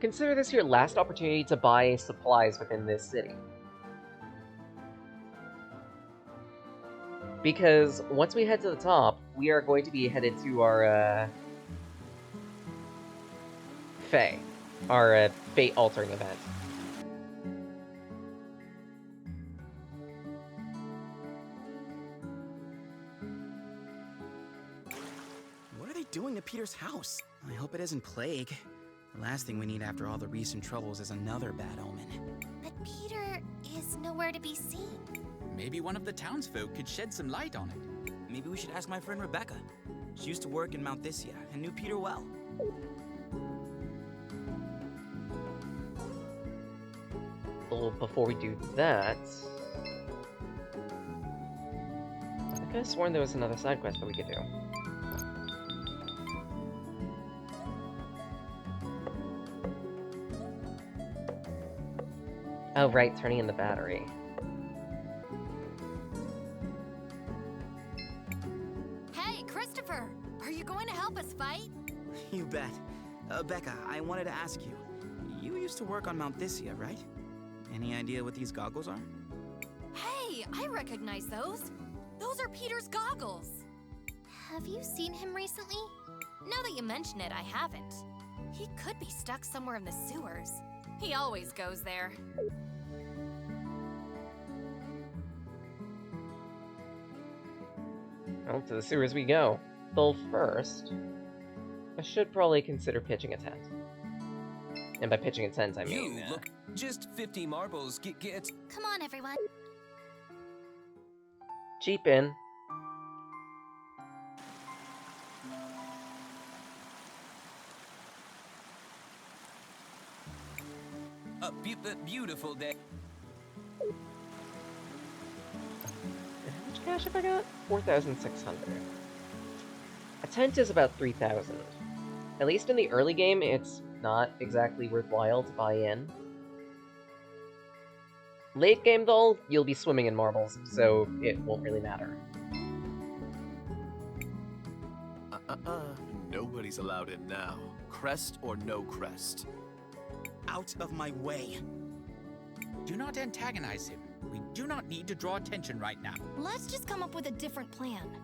Consider this your last opportunity to buy supplies within this city. Because once we head to the top, we are going to be headed to our, Fae. Our, fate-altering event. What are they doing to Peter's house? I hope it isn't plague. The last thing we need after all the recent troubles is another bad omen. But Peter is nowhere to be seen. Maybe one of the townsfolk could shed some light on it. Maybe we should ask my friend Rebecca. She used to work in Mount Thysia and knew Peter well. Well, before we do that... I could have sworn there was another side quest that we could do. Oh, right, turning in the battery. Hey, Christopher! Are you going to help us fight? You bet. Becca, I wanted to ask you. You used to work on Mount Thysia, right? Any idea what these goggles are? Hey, I recognize those. Those are Peter's goggles. Have you seen him recently? Now that you mention it, I haven't. He could be stuck somewhere in the sewers. He always goes there. Well, to the sewers we go. Though first, I should probably consider pitching a tent. And by pitching a tent, I mean... look, just 50 marbles, get... Come on, everyone. Cheap in. A beautiful day. How much cash have I got? 4,600. A tent is about 3,000. At least in the early game, it's not exactly worthwhile to buy in. Late game, though, you'll be swimming in marbles, so it won't really matter. Nobody's allowed in now. Crest or no crest. Out of my way. Do not antagonize him. We do not need to draw attention right now. Let's just come up with a different plan.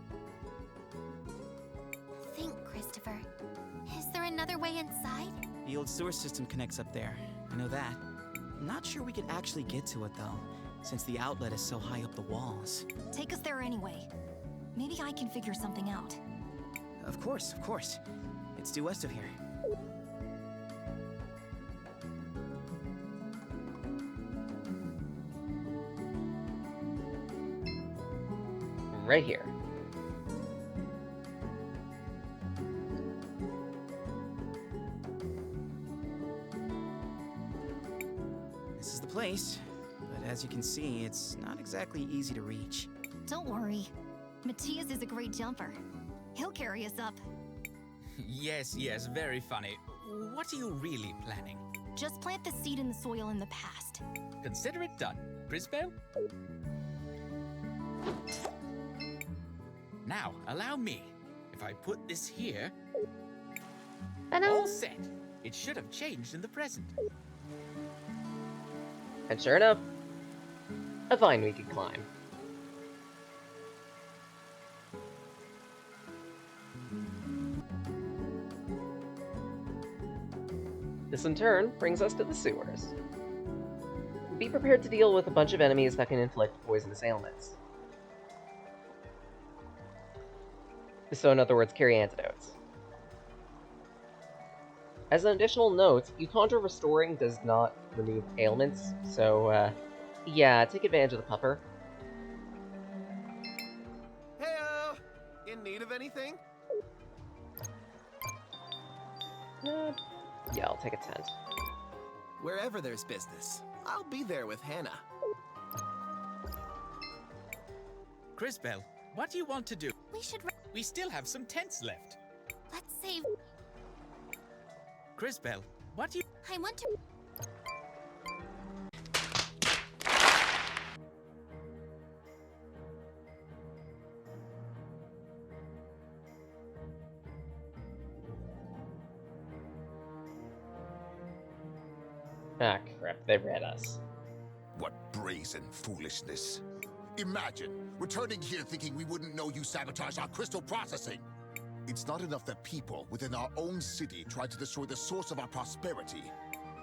Think, Christopher. Is there another way inside? The old sewer system connects up there. I know that. I'm not sure we could actually get to it, though, since the outlet is so high up the walls. Take us there anyway. Maybe I can figure something out. Of course, of course. It's due west of here. Right here. This is the place, but as you can see, it's not exactly easy to reach. Don't worry. Matthias is a great jumper. He'll carry us up. Yes, very funny. What are you really planning? Just plant the seed in the soil in the past. Consider it done. CrisTales? Now, allow me. If I put this here... All set. It should have changed in the present. And sure enough, a vine we could climb. This in turn brings us to the sewers. Be prepared to deal with a bunch of enemies that can inflict poisonous ailments. So in other words, carry antidotes. As an additional note, you conjure restoring does not remove ailments, so yeah, take advantage of the pupper. Heyo! In need of anything? Yeah, I'll take a tent. Wherever there's business, I'll be there with Hannah. CrisTales, what do you want to do? We should... We still have some tents left. Let's save... CrisTales, what do you... I want to... Ah, crap, they read us. What brazen foolishness. Imagine, returning here thinking we wouldn't know you sabotaged our crystal processing. It's not enough that people within our own city tried to destroy the source of our prosperity.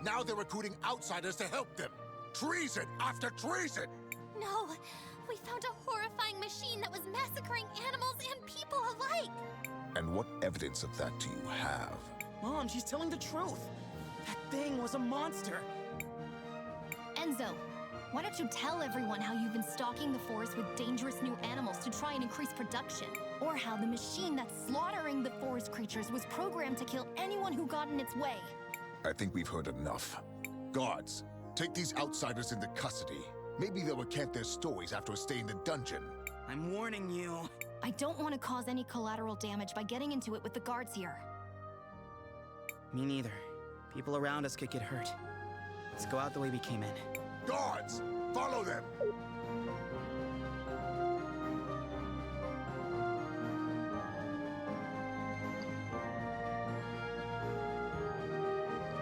Now they're recruiting outsiders to help them. Treason after treason! No, we found a horrifying machine that was massacring animals and people alike. And what evidence of that do you have? Mom, she's telling the truth. That thing was a monster. Enzo, why don't you tell everyone how you've been stalking the forest with dangerous new animals to try and increase production? Or how the machine that's slaughtering the forest creatures was programmed to kill anyone who got in its way? I think we've heard enough. Guards, take these outsiders into custody. Maybe they'll recant their stories after a stay in the dungeon. I'm warning you. I don't want to cause any collateral damage by getting into it with the guards here. Me neither. People around us could get hurt. Let's go out the way we came in. Guards, follow them!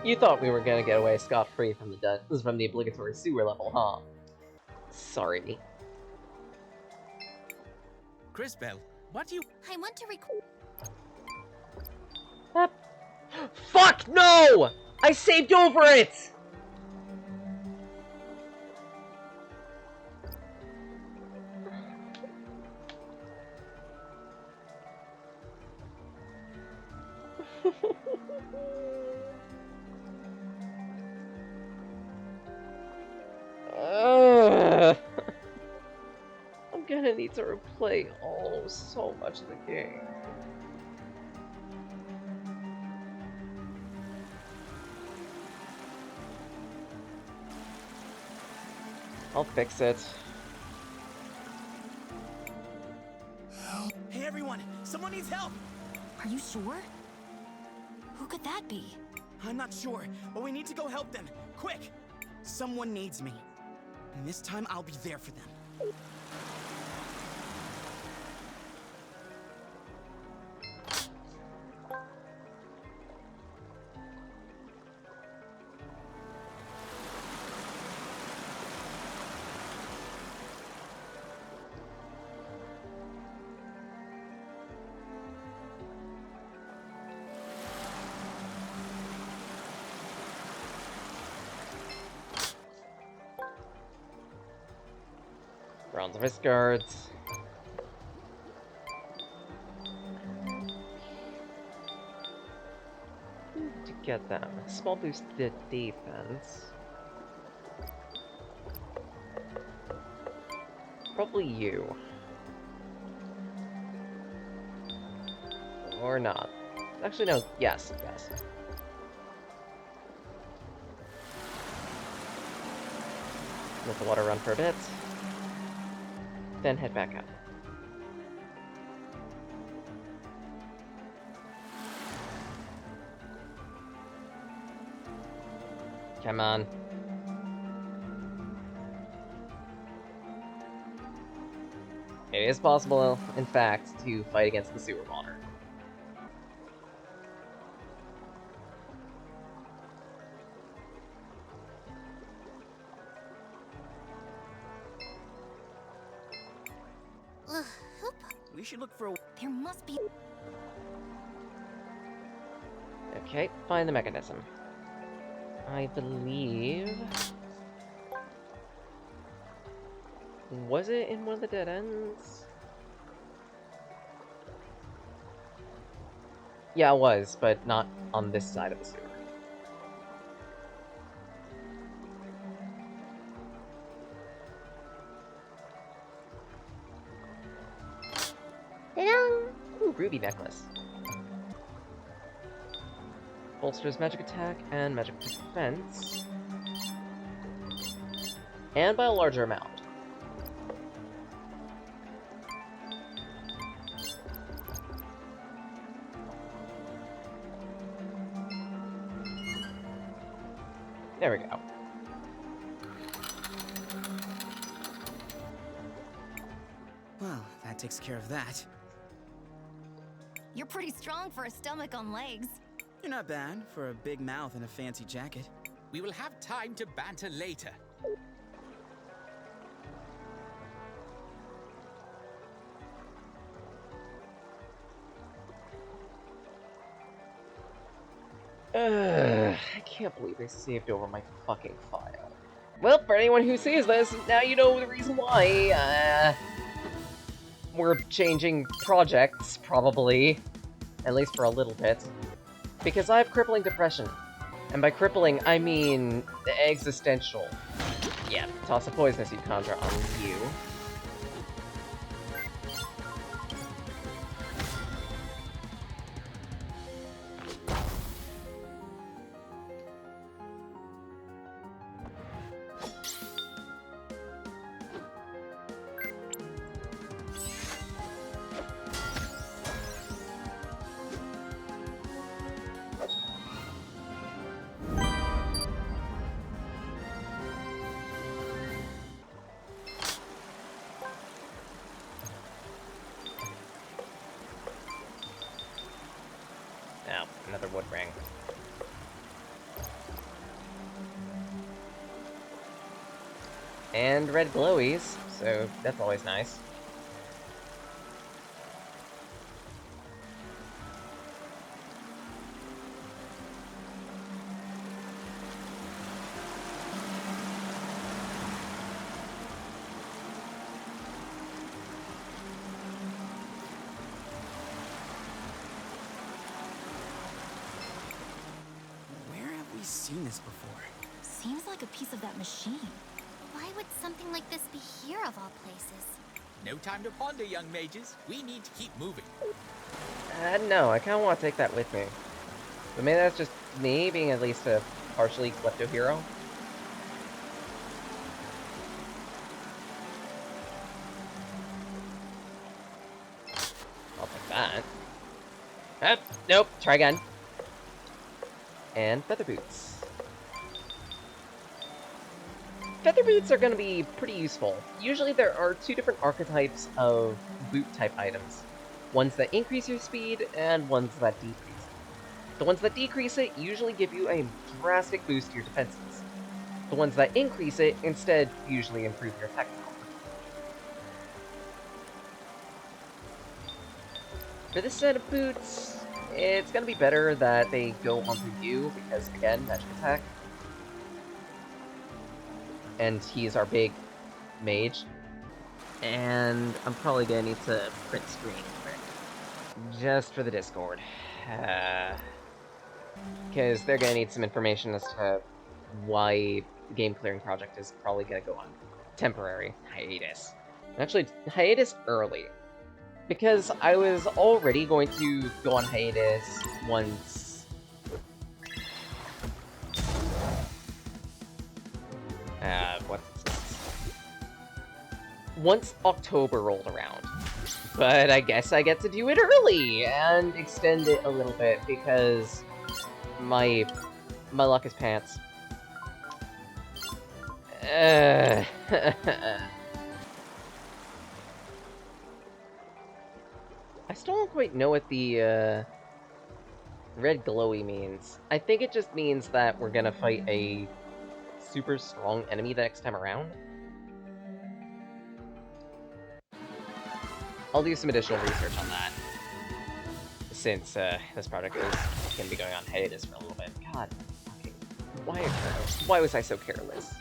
You thought we were gonna get away scot-free from the obligatory sewer level, huh? Sorry. CrisTales, what do you... I want to record. Fuck no! I saved over it! I'm gonna need to replay so much of the game. I'll fix it. Hey everyone, someone needs help! Are you sure? Who could that be? I'm not sure, but we need to go help them. Quick! Someone needs me. And this time I'll be there for them. Bronze wrist guards. To get them. Small boost to defense. Probably you. Or not. Actually, no. Yes. Let the water run for a bit. Then head back up. Come on. It is possible, in fact, to fight against the sewer water. We should look for a... There must be... Okay, find the mechanism. I believe... Was it in one of the dead ends? Yeah, it was, but not on this side of the sewer. Ooh, ruby necklace. Bolsters magic attack and magic defense. And by a larger amount. There we go. Well, that takes care of that. You're pretty strong for a stomach on legs. You're not bad for a big mouth and a fancy jacket. We will have time to banter later. I can't believe they saved over my fucking file. Well, for anyone who sees this, now you know the reason why, we're changing projects, probably. At least for a little bit. Because I have crippling depression. And by crippling, I mean existential. Yeah, toss a poisonous you conjure on you. Now, another wood ring. And red glowies, so that's always nice. Seen this before. Seems like a piece of that machine. Why would something like this be here of all places? No time to ponder, young mages. We need to keep moving. No, I kinda wanna take that with me. But maybe that's just me being at least a partially klepto hero. I'll take that. Nope, try again. And feather boots. Feather boots are going to be pretty useful. Usually there are two different archetypes of boot-type items. Ones that increase your speed, and ones that decrease it. The ones that decrease it usually give you a drastic boost to your defenses. The ones that increase it instead usually improve your attack power. For this set of boots, it's gonna be better that they go onto you, because, again, magic attack. And he's our big mage. And I'm probably gonna need to print screen quick. Just for the Discord. Because they're gonna need some information as to why the game clearing project is probably gonna go on temporary hiatus. Actually, hiatus early. Because I was already going to go on hiatus once... what's this? Once October rolled around. But I guess I get to do it early and extend it a little bit because my luck is pants. I still don't quite know what the, red glowy means. I think it just means that we're gonna fight a super strong enemy the next time around. I'll do some additional research on that. Since, this project is gonna be going on hiatus for a little bit. God, fucking... Why was I so careless?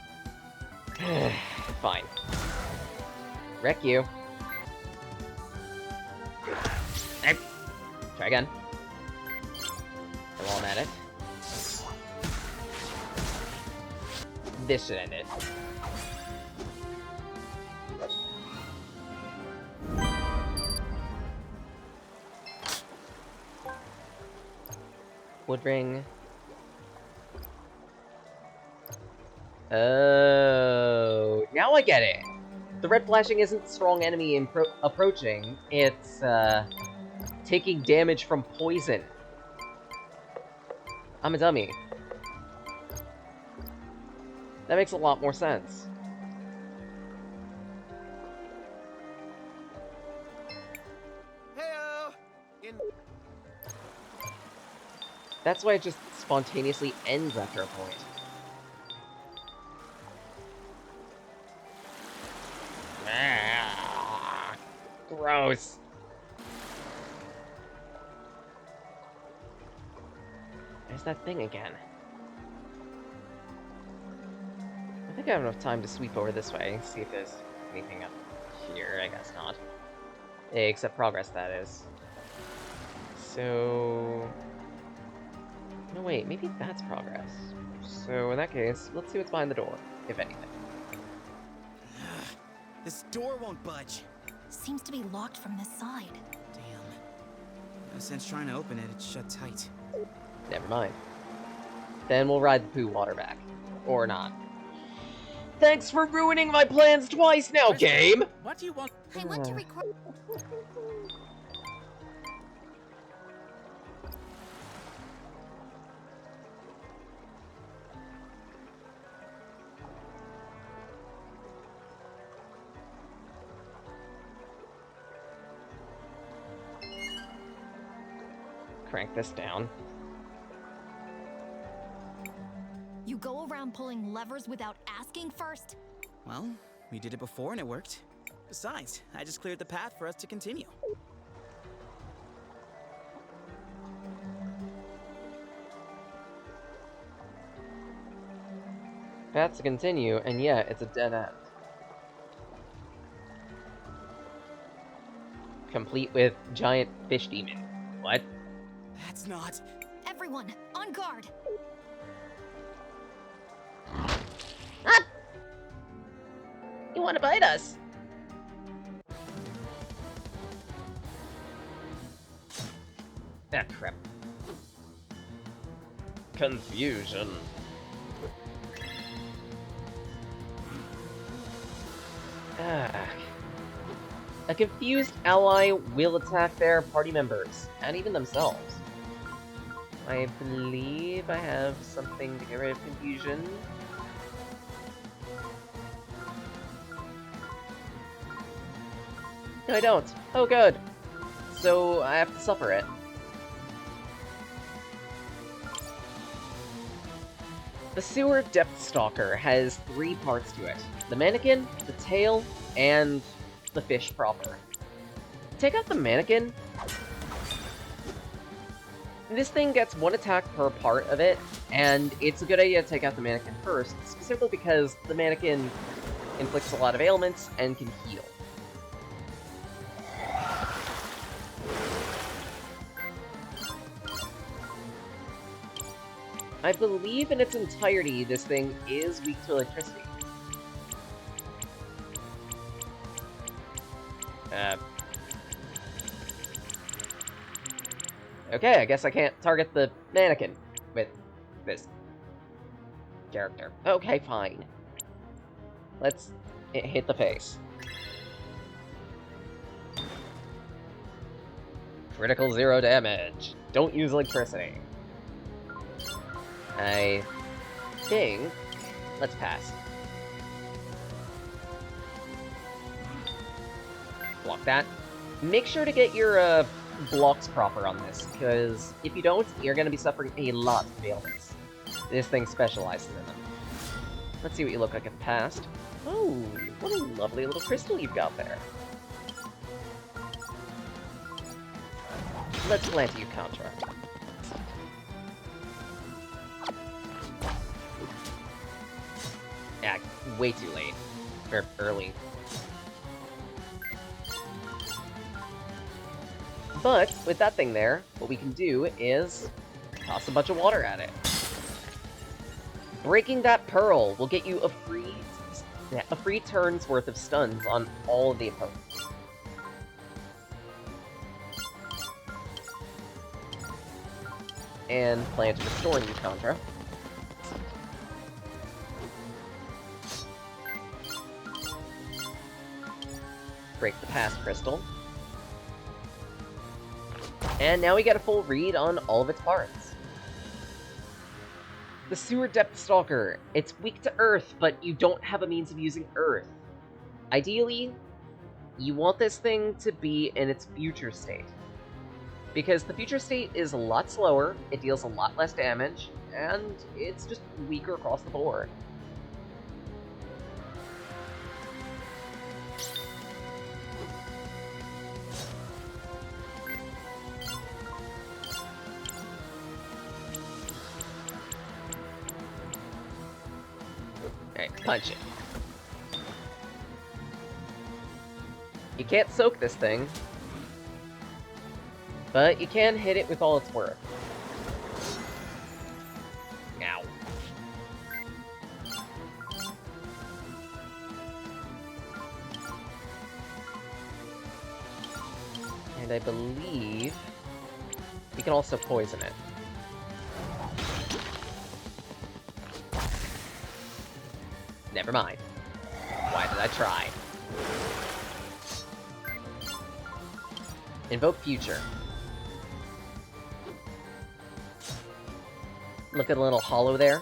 Fine. Wreck you. Try again. While I'm at it. This should end it. Wood ring. Oh, now I get it. The red flashing isn't strong enemy approaching, it's, taking damage from poison. I'm a dummy. That makes a lot more sense. Heyo! That's why it just spontaneously ends after a point. Ah, gross. There's that thing again. I think I have enough time to sweep over this way, see if there's anything up here. I guess not. Except progress, that is. So... No, wait, maybe that's progress. So, in that case, let's see what's behind the door, if anything. This door won't budge. Seems to be locked from this side. Damn. No sense trying to open it, it's shut tight. Never mind. Then we'll ride the poo water back. Or not. Thanks for ruining my plans twice now, game! What do you want? I want to record. Crank this down. You go around pulling levers without asking first? Well, we did it before and it worked. Besides, I just cleared the path for us to continue. Path to continue, and yeah, it's a dead end. Complete with giant fish demon. What? That's not... Everyone, on guard! Ah! You want to bite us? Ah, crap. Confusion. Ah. A confused ally will attack their party members, and even themselves. I believe I have something to get rid of confusion. No, I don't. Oh, good. So, I have to suffer it. The Sewer Depth Stalker has 3 parts to it. The mannequin, the tail, and the fish proper. Take out the mannequin. This thing gets 1 attack per part of it, and it's a good idea to take out the mannequin first, specifically because the mannequin inflicts a lot of ailments and can heal. I believe in its entirety this thing is weak to electricity. Okay, I guess I can't target the mannequin with this character. Okay, fine. Let's hit the face. Critical 0 damage. Don't use electricity. I think... Let's pass. Block that. Make sure to get your blocks proper on this, because if you don't, you're going to be suffering a lot of ailments. This thing specializes in them. Let's see what you look like at the past. Oh, what a lovely little crystal you've got there. Let's plant you, Contra. Yeah, way too late. Or early. But, with that thing there, what we can do is toss a bunch of water at it. Breaking that pearl will get you a free turn's worth of stuns on all of the opponents. And plan to restore you, Contra. Break the past crystal. And now we get a full read on all of its parts. The Sewer Depth Stalker. It's weak to Earth, but you don't have a means of using Earth. Ideally, you want this thing to be in its future state. Because the future state is a lot slower, it deals a lot less damage, and it's just weaker across the board. Alright, punch it. You can't soak this thing, but you can hit it with all its worth. Ow. And I believe we can also poison it. Never mind. Why did I try? Invoke Future. Look at a little hollow there.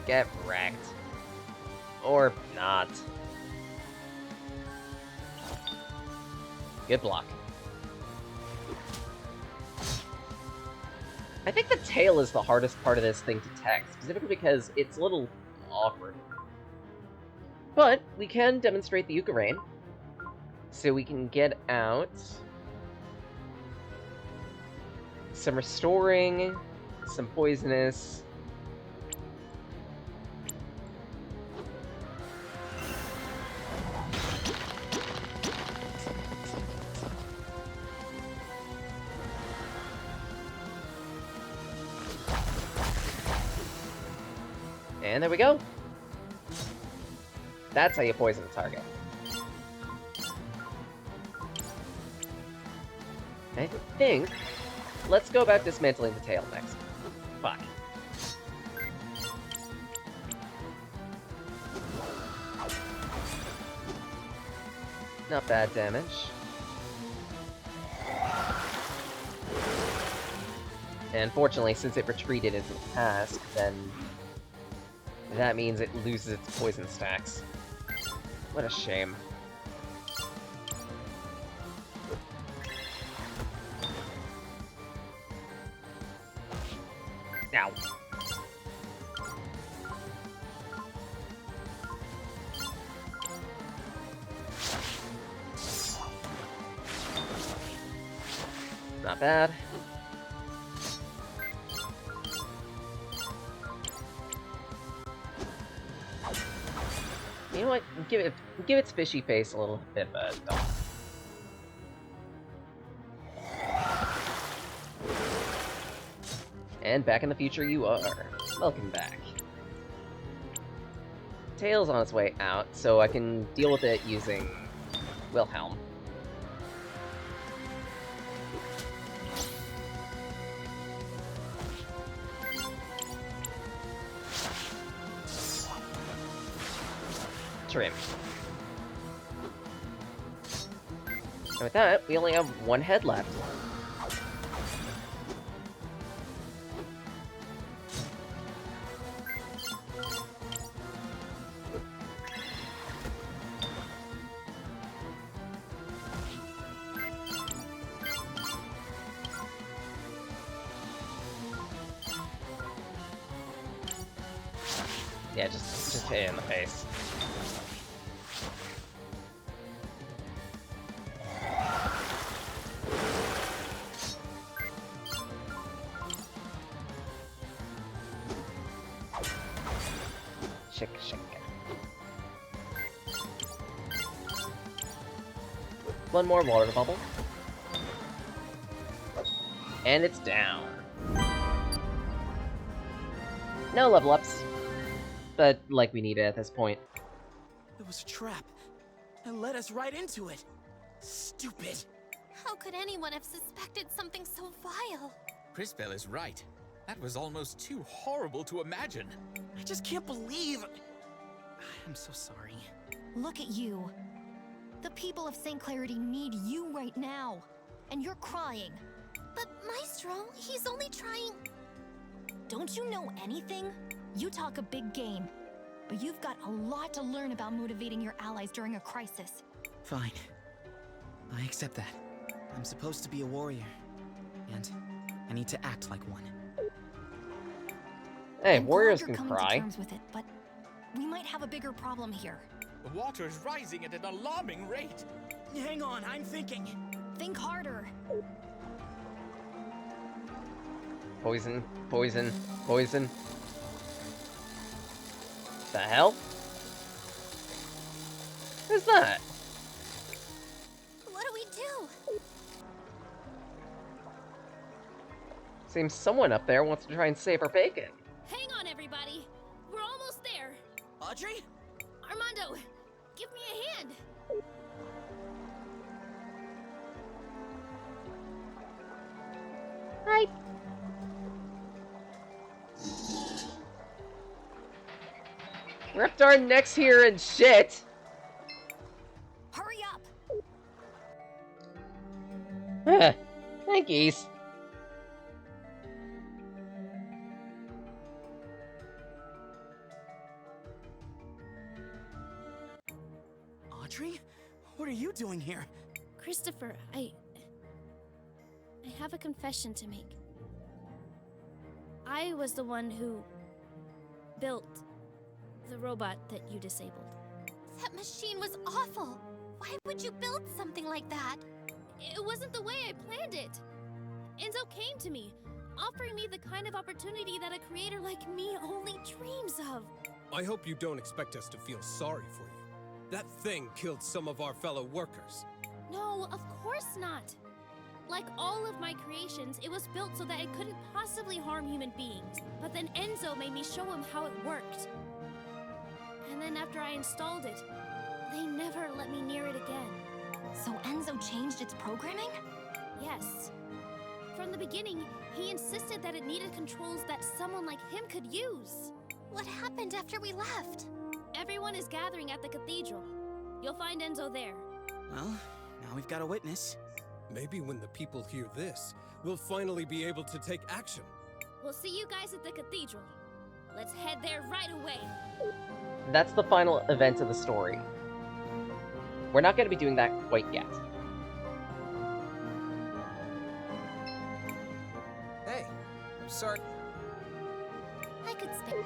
Get wrecked. Or not. Good block. I think the tail is the hardest part of this thing to tech, specifically because it's a little awkward. But we can demonstrate the Yuka-Rain. So we can get out some restoring, some poisonous. And there we go. That's how you poison the target. I think... Let's go about dismantling the tail next. Fuck. Not bad damage. And fortunately, since it retreated into the task, then that means it loses its poison stacks. What a shame. Ow. Not bad. You know what? Give its fishy face a little bit of a dump. And back in the future you are. Welcome back. Tail's on its way out, so I can deal with it using Wilhelm. Trim. And with that, we only have one head left. Yeah, just hit it in the face. Shake. One more water bubble. And it's down. No level ups. But, like, we need it at this point. It was a trap. It led us right into it. Stupid. How could anyone have suspected something so vile? CrisTales is right. That was almost too horrible to imagine. I just can't believe... I'm so sorry. Look at you. The people of St. Clarity need you right now. And you're crying. But Maestro, he's only trying... Don't you know anything? You talk a big game, but you've got a lot to learn about motivating your allies during a crisis. Fine. I accept that. I'm supposed to be a warrior. And I need to act like one. Hey, I'm warriors glad you're can coming to cry. terms with it, but we might have a bigger problem here. The water is rising at an alarming rate. Hang on, I'm thinking. Think harder. Poison, poison, poison. The hell? Who's that? What do we do? Seems someone up there wants to try and save our bacon. Hang on, everybody. We're almost there. Audrey? Armando, give me a hand. Hi. Ripped our necks here and shit. Hurry up. Thankies. Audrey? What are you doing here? Christopher, I have a confession to make. I was the one who built the robot that you disabled. That machine was awful. Why would you build something like that? It wasn't the way I planned it. Enzo came to me, offering me the kind of opportunity that a creator like me only dreams of. I hope you don't expect us to feel sorry for you. That thing killed some of our fellow workers. No, of course not. Like all of my creations, it was built so that it couldn't possibly harm human beings. But then Enzo made me show him how it worked. And then after I installed it, they never let me near it again. So Enzo changed its programming? Yes. From the beginning, he insisted that it needed controls that someone like him could use. What happened after we left? Everyone is gathering at the cathedral. You'll find Enzo there. Well, now we've got a witness. Maybe when the people hear this, we'll finally be able to take action. We'll see you guys at the cathedral. Let's head there right away. That's the final event of the story. We're not going to be doing that quite yet. Hey, I'm sorry. I could spare.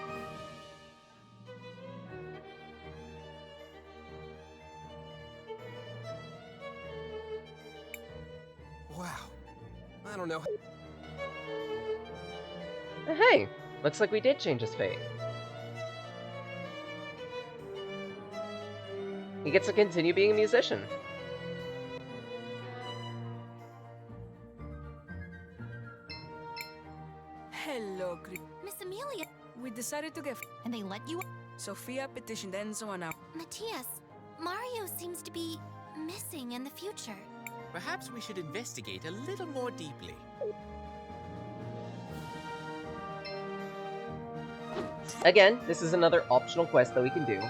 Wow. I don't know. Hey, looks like we did change his fate. He gets to continue being a musician. Hello, Miss Amelia. we decided to get. And they let you. Sophia petitioned Enzo and I. Matthias, Mario seems to be missing in the future. Perhaps we should investigate a little more deeply. Again, this is another optional quest that we can do.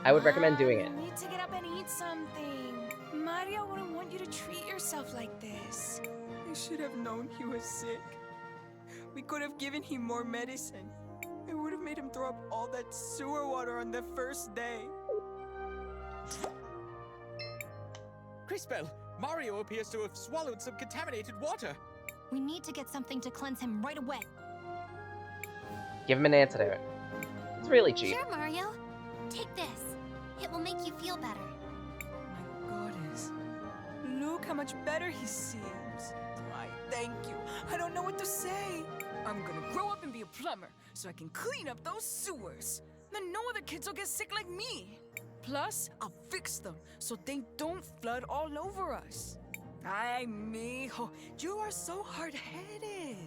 I would recommend doing it. You need to get up and eat something. Mario wouldn't want you to treat yourself like this. I should have known he was sick. We could have given him more medicine. I would have made him throw up all that sewer water on the first day. CrisTales, Mario appears to have swallowed some contaminated water. We need to get something to cleanse him right away. Give him an antidote. It's really cheap. Sure, Mario. Take this. It will make you feel better. My goodness. Look how much better he seems. Why, thank you. I don't know what to say. I'm gonna grow up and be a plumber so I can clean up those sewers. Then no other kids will get sick like me. Plus, I'll fix them so they don't flood all over us. Ay, mijo, you are so hard-headed.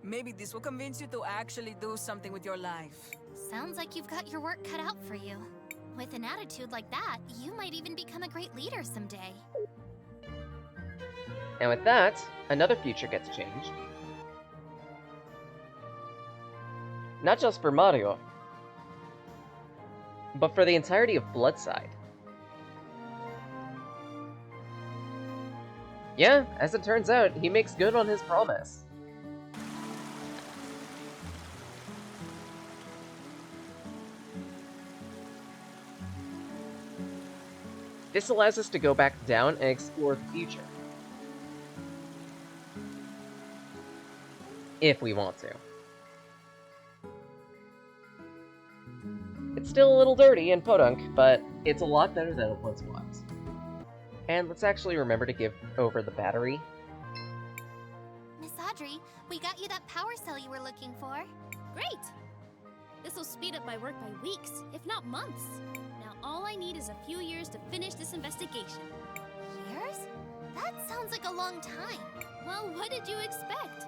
Maybe this will convince you to actually do something with your life. Sounds like you've got your work cut out for you. With an attitude like that, you might even become a great leader someday. And with that, another future gets changed. Not just for Mario, but for the entirety of Bloodside. Yeah, as it turns out, he makes good on his promise. This allows us to go back down and explore the future. If we want to. It's still a little dirty and podunk, but it's a lot better than it once was. And let's actually remember to give over the battery. Miss Audrey, we got you that power cell you were looking for. Great! This will speed up my work by weeks, if not months. Now all I need is a few years to finish this investigation. Years? That sounds like a long time. Well, what did you expect?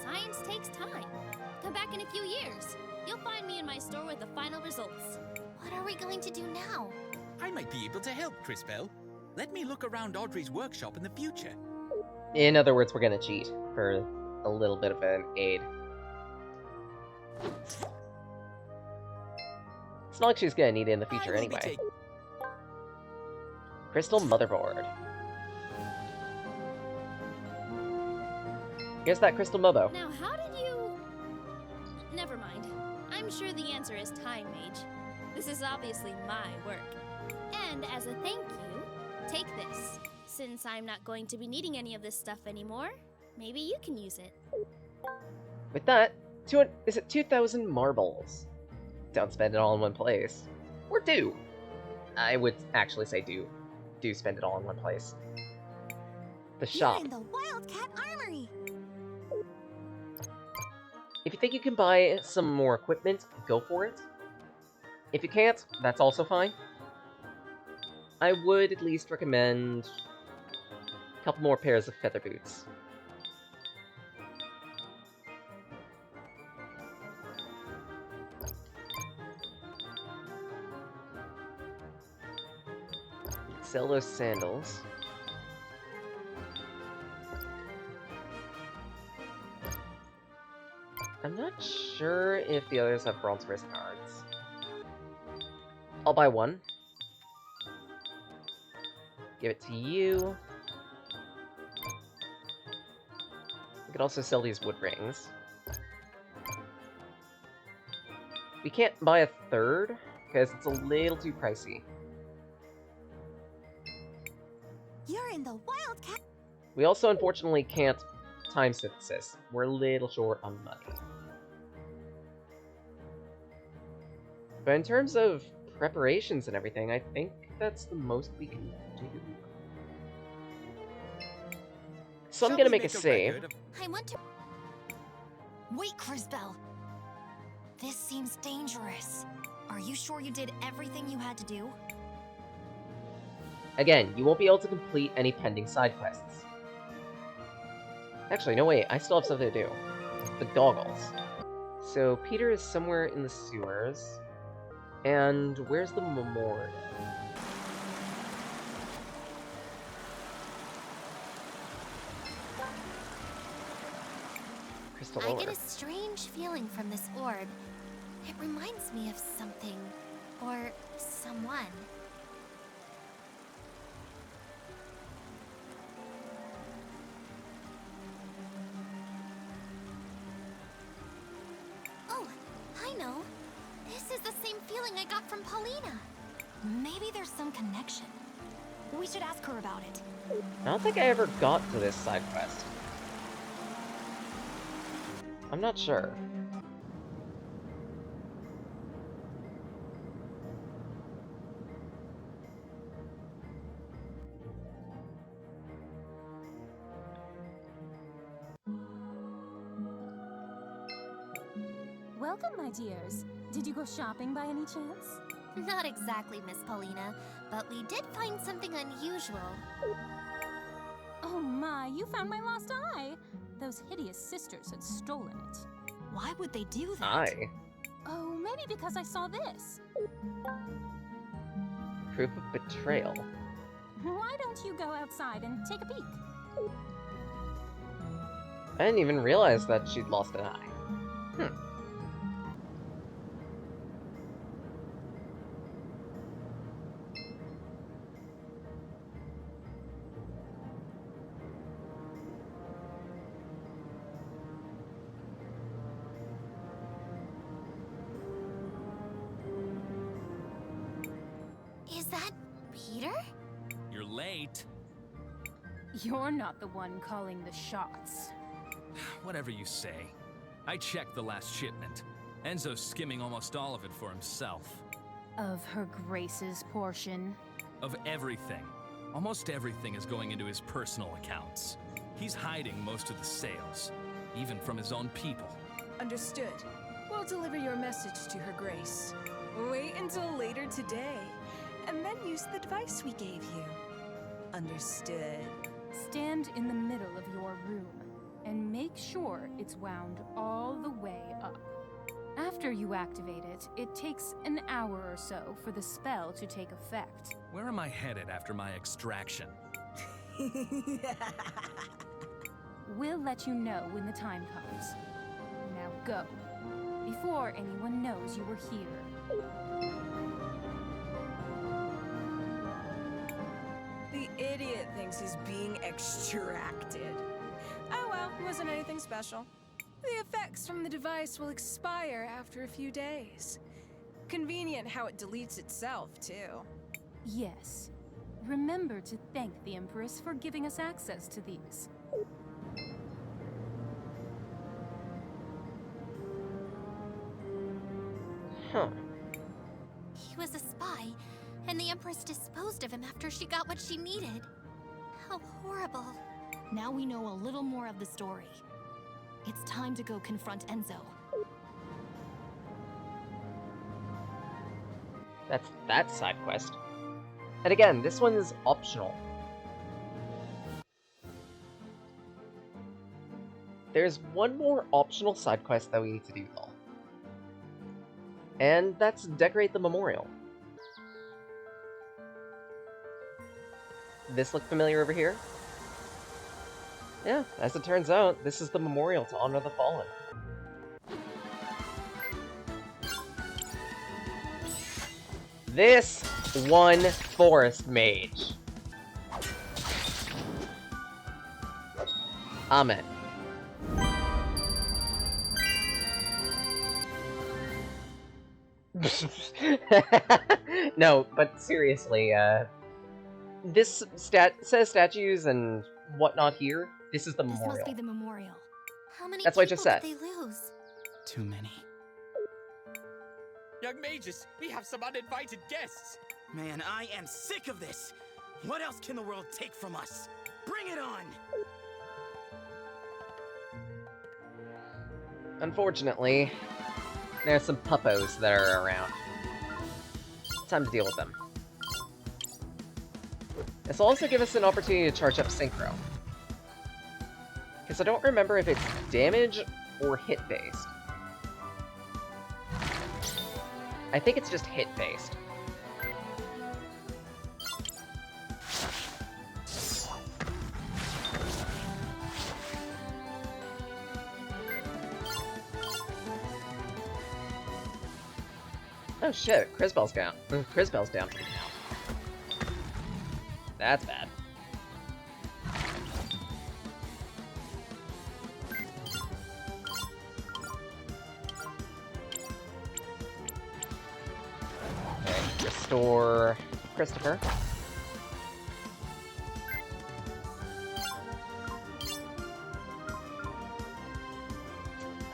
Science takes time. Come back in a few years. You'll find me in my store with the final results. What are we going to do now? I might be able to help, CrisTales. Let me look around Audrey's workshop in the future. In other words, we're gonna cheat for a little bit of an aid. It's not like she's gonna need it in the future anyway. Crystal motherboard. Here's that crystal mobo. Now, how did you... Never mind. I'm sure the answer is time, Mage. This is obviously my work. And as a thank you, take this. Since I'm not going to be needing any of this stuff anymore, maybe you can use it. With that, 2,000 marbles. Don't spend it all in one place. Or do. I would actually say do. Do spend it all in one place. The shop. You're in the Wildcat Armory. If you think you can buy some more equipment, go for it. If you can't, that's also fine. I would at least recommend a couple more pairs of feather boots. Sell those sandals. I'm not sure if the others have bronze wrist guards. I'll buy one. Give it to you. We could also sell these wood rings. We can't buy a third, because it's a little too pricey. You're in the Wildcat. We also unfortunately can't time synthesis. We're a little short on money. But in terms of preparations and everything, I think that's the most we can do. So I'm gonna make a save. I want to... Wait, CrisTales. This seems dangerous. Are you sure you did everything you had to do? Again, you won't be able to complete any pending side quests. Actually, no wait, I still have something to do. The goggles. So Peter is somewhere in the sewers. And where's the memorial? Crystal ore. I get a strange feeling from this orb. It reminds me of something. Or someone. Oh, I know. This is the same feeling I got from Paulina. Maybe there's some connection. We should ask her about it. I don't think I ever got to this side quest. I'm not sure. Welcome, my dears. Did you go shopping by any chance? Not exactly, Miss Paulina, but we did find something unusual. Oh my, you found my lost eye! Those hideous sisters had stolen it. Why would they do that? Aye. Oh, maybe because I saw this. Proof of betrayal. Why don't you go outside and take a peek? I didn't even realize that she'd lost an eye. Is that Peter? You're late. You're not the one calling the shots. Whatever you say. I checked the last shipment. Enzo's skimming almost all of it for himself. Of her Grace's portion. Of everything. Almost everything is going into his personal accounts. He's hiding most of the sales. even from his own people. Understood. We'll deliver your message to Her Grace. Wait until later today, and then use the device we gave you. Understood. Stand in the middle of your room and make sure it's wound all the way up. After you activate it, it takes an hour or so for the spell to take effect. Where am I headed after my extraction? We'll let you know when the time comes. Now go, before anyone knows you were here. The idiot thinks he's being extracted. Oh well, it wasn't anything special. The effects from the device will expire after a few days. Convenient how it deletes itself, too. Yes. Remember to thank the Empress for giving us access to these. Huh. He was a spy, and the Empress disposed of him after she got what she needed. How horrible. Now we know a little more of the story. It's time to go confront Enzo. That's that side quest. And again, this one is optional. There's one more optional side quest that we need to do though. And that's decorate the memorial. This look familiar over here? Yeah, as it turns out, this is the memorial to honor the fallen. This one forest mage. Amen. No, but seriously, this says statues and whatnot here. This is the memorial. This must be the memorial. How many That's what I people just said. did they lose? Too many. Young mages, we have some uninvited guests. Man, I am sick of this. What else can the world take from us? Bring it on! Unfortunately, there's some puppos that are around. Time to deal with them. This will also give us an opportunity to charge up Synchro. Because I don't remember if it's damage or hit-based. I think it's just hit-based. Oh shit, CrisTales down. CrisTales down for now. That's bad. Okay, restore Christopher.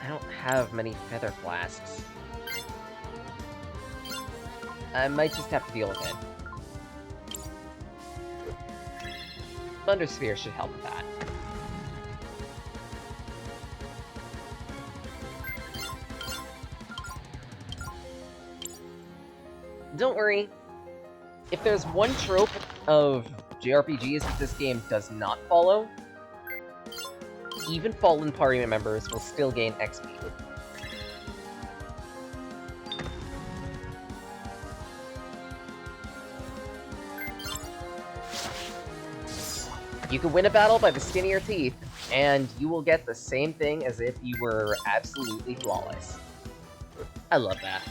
I don't have many feather flasks. I might just have to deal with it. Thunder Sphere should help with that. Don't worry. If there's one trope of JRPGs that this game does not follow, even fallen party members will still gain XP. You can win a battle by the skin of your teeth, and you will get the same thing as if you were absolutely flawless. I love that.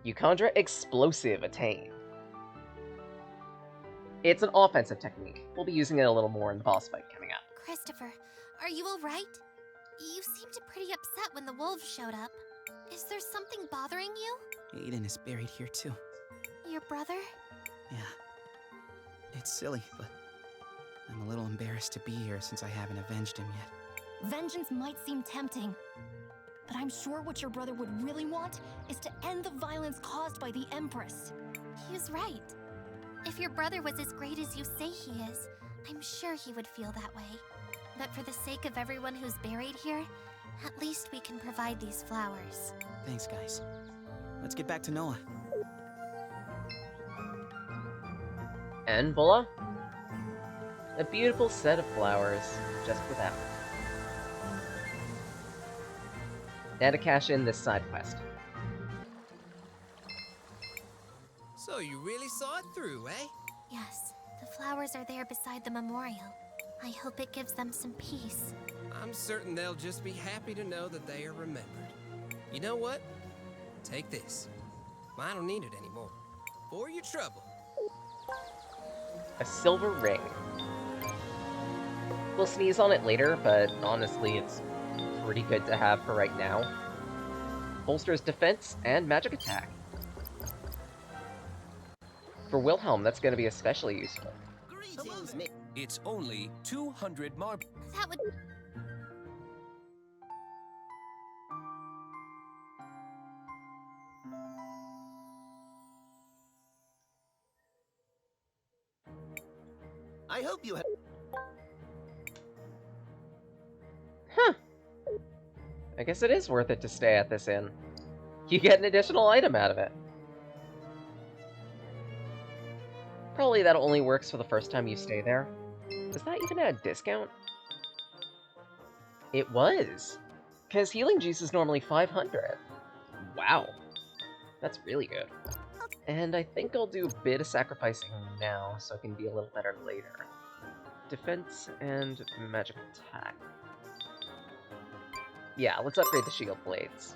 You conjure Explosive attained. It's an offensive technique. We'll be using it a little more in the boss fight coming up. Christopher, are you alright? You seemed pretty upset when the wolves showed up. Is there something bothering you? Aiden is buried here too. Your brother? Yeah. It's silly, but I'm a little embarrassed to be here since I haven't avenged him yet. Vengeance might seem tempting, but I'm sure what your brother would really want is to end the violence caused by the Empress. He's right. If your brother was as great as you say he is, I'm sure he would feel that way. But for the sake of everyone who's buried here, at least we can provide these flowers. Thanks, guys. Let's get back to Noah. And voila! A beautiful set of flowers, just for that. Now to cash in this side quest. So you really saw it through, eh? Yes, the flowers are there beside the memorial. I hope it gives them some peace. I'm certain they'll just be happy to know that they are remembered. You know what? Take this. I don't need it anymore. For your trouble. A silver ring. We'll sneeze on it later, but honestly, it's pretty good to have for right now. Bolsters defense and magic attack. For Wilhelm, that's going to be especially useful. It's only 200 marbles. That would... I hope you have... Huh. I guess it is worth it to stay at this inn. You get an additional item out of it. Probably that only works for the first time you stay there. Was that even at a discount? It was! Because healing juice is normally 500. Wow. That's really good. And I think I'll do a bit of sacrificing now, so I can be a little better later. Defense and magic attack. Yeah, let's upgrade the shield blades.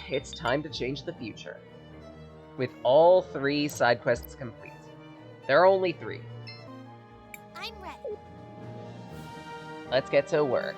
It's time to change the future. With all 3 side quests complete. There are only 3. I'm ready. Let's get to work.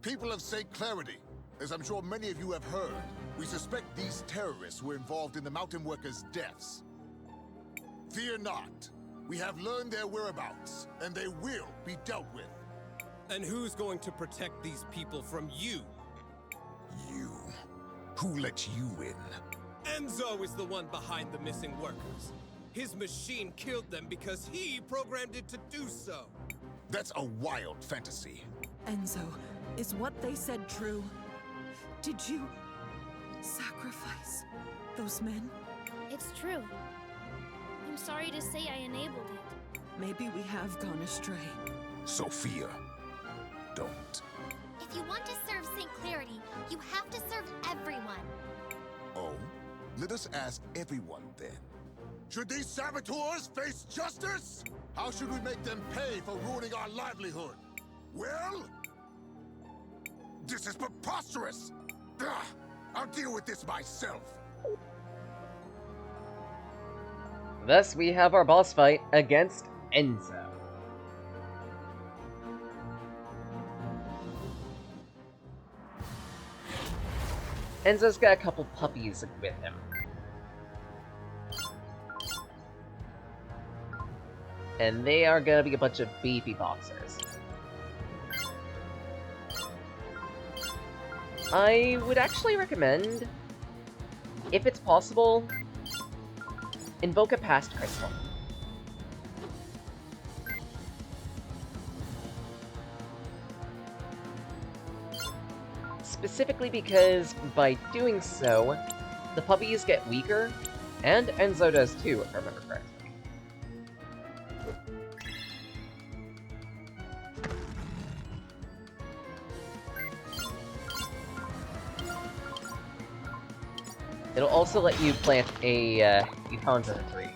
People of St. Clarity, as I'm sure many of you have heard, we suspect these terrorists were involved in the mountain workers' deaths. Fear not. We have learned their whereabouts, and they will be dealt with. And who's going to protect these people from you? You? Who let you in? Enzo is the one behind the missing workers. His machine killed them because he programmed it to do so. That's a wild fantasy. Enzo, is what they said true? Did you sacrifice those men? It's true. I'm sorry to say I enabled it. Maybe we have gone astray. Sophia, don't. If you want to serve St. Clarity, you have to serve everyone. Oh? Let us ask everyone then. Should these saboteurs face justice? How should we make them pay for ruining our livelihood? Well? This is preposterous! Ugh, I'll deal with this myself. Thus, we have our boss fight against Enzo. Enzo's got a couple puppies with him. And they are gonna be a bunch of beefy boxers. I would actually recommend, if it's possible, invoke a past crystal. Specifically because, by doing so, the puppies get weaker, and Enzo does too, if I remember correctly. It'll also let you plant a Utanza tree.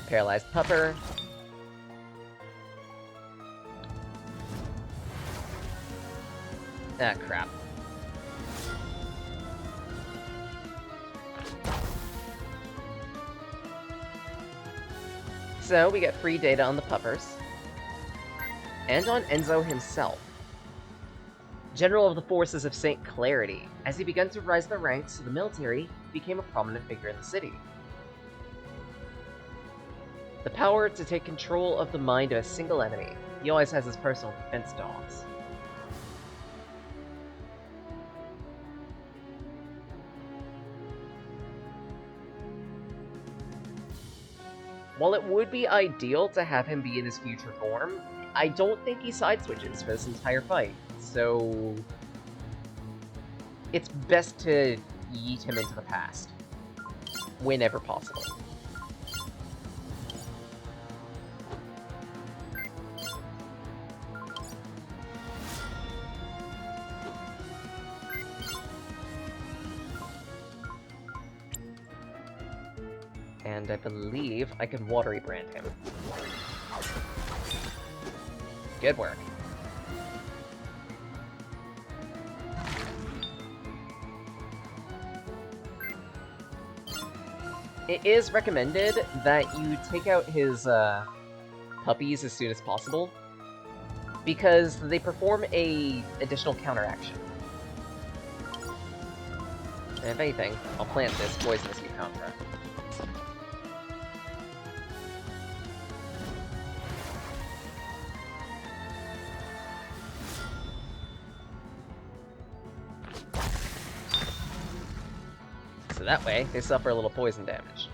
Paralyzed Pupper. Ah, crap. So, we get free data on the puppers. And on Enzo himself. General of the forces of St. Clarity. As he began to rise the ranks of the military, he became a prominent figure in the city. The power to take control of the mind of a single enemy. He always has his personal defense dogs. While it would be ideal to have him be in his future form, I don't think he side switches for this entire fight, so it's best to yeet him into the past, whenever possible. And I believe I can watery brand him. Good work. It is recommended that you take out his puppies as soon as possible, because they perform a additional counteraction. And if anything, I'll plant this poisonous Contra. So that way, they suffer a little poison damage.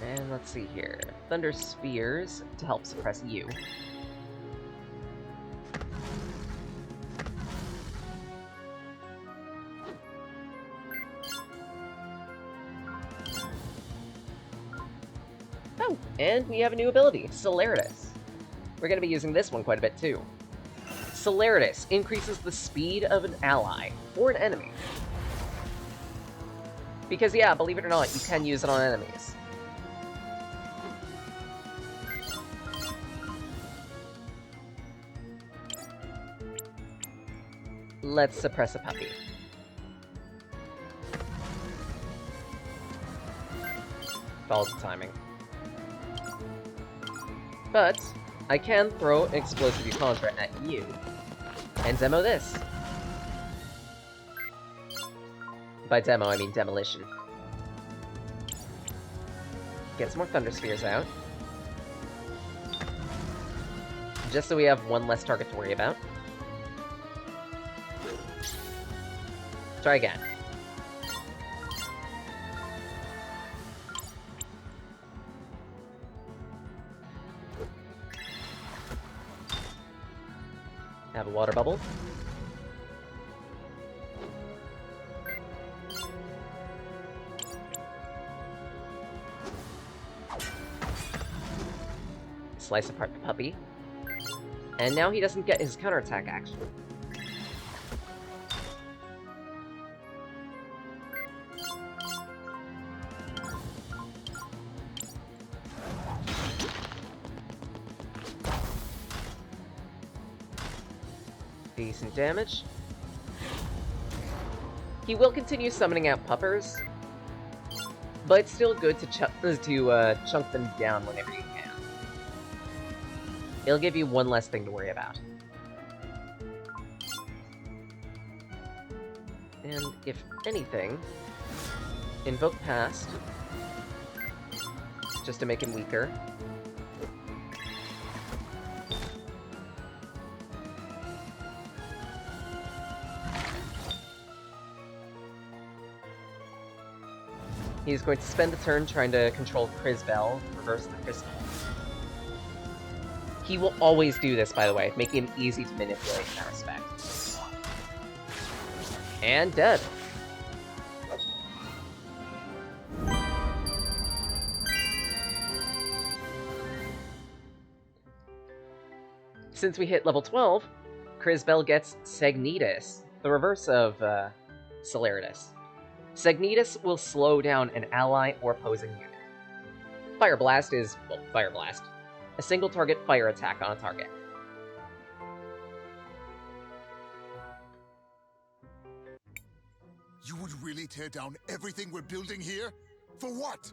And let's see here. Thunder Spheres to help suppress you. Oh, and we have a new ability, Celeritas. We're going to be using this one quite a bit, too. Celeritas increases the speed of an ally, or an enemy. Because, yeah, believe it or not, you can use it on enemies. Let's suppress a puppy. Follow the timing. But I can throw an explosive contra at you, and demo this. By demo, I mean demolition. Get some more Thunder Spheres out. Just so we have one less target to worry about. Try again. Have a water bubble. Slice apart the puppy. And now he doesn't get his counterattack action. Decent damage. He will continue summoning out puppers, but it's still good to chunk them down whenever you can. It'll give you one less thing to worry about. And if anything, invoke Past, just to make him weaker. He's going to spend a turn trying to control CrisTales, reverse the crystal. He will always do this, by the way, making him easy to manipulate in that respect. And dead. Since we hit level 12, CrisTales gets Segnitus, the reverse of Celeritas. Segnitus will slow down an ally or opposing unit. Fire Blast is, well, Fire Blast. A single target fire attack on a target. You would really tear down everything we're building here? For what?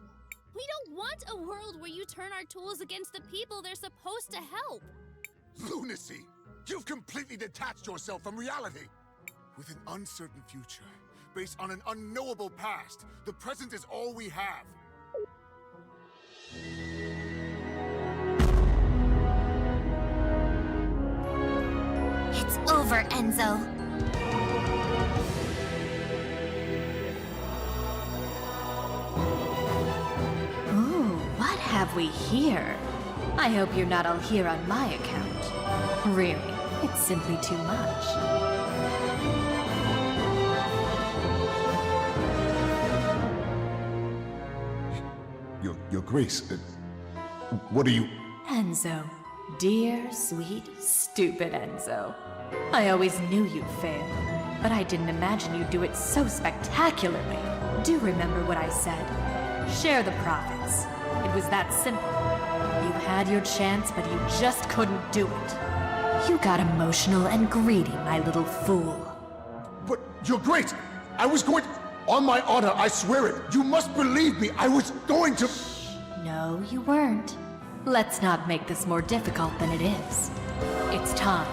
We don't want a world where you turn our tools against the people they're supposed to help. Lunacy! You've completely detached yourself from reality! With an uncertain future, based on an unknowable past, the present is all we have. It's over, Enzo. Ooh, what have we here? I hope you're not all here on my account. Really, it's simply too much. Your Grace, what are you... Enzo. Dear, sweet, stupid Enzo. I always knew you'd fail, but I didn't imagine you'd do it so spectacularly. Do remember what I said. Share the profits. It was that simple. You had your chance, but you just couldn't do it. You got emotional and greedy, my little fool. But, Your Grace, I was going to... On my honor, I swear it. You must believe me. I was going to... No, you weren't. Let's not make this more difficult than it is. It's time.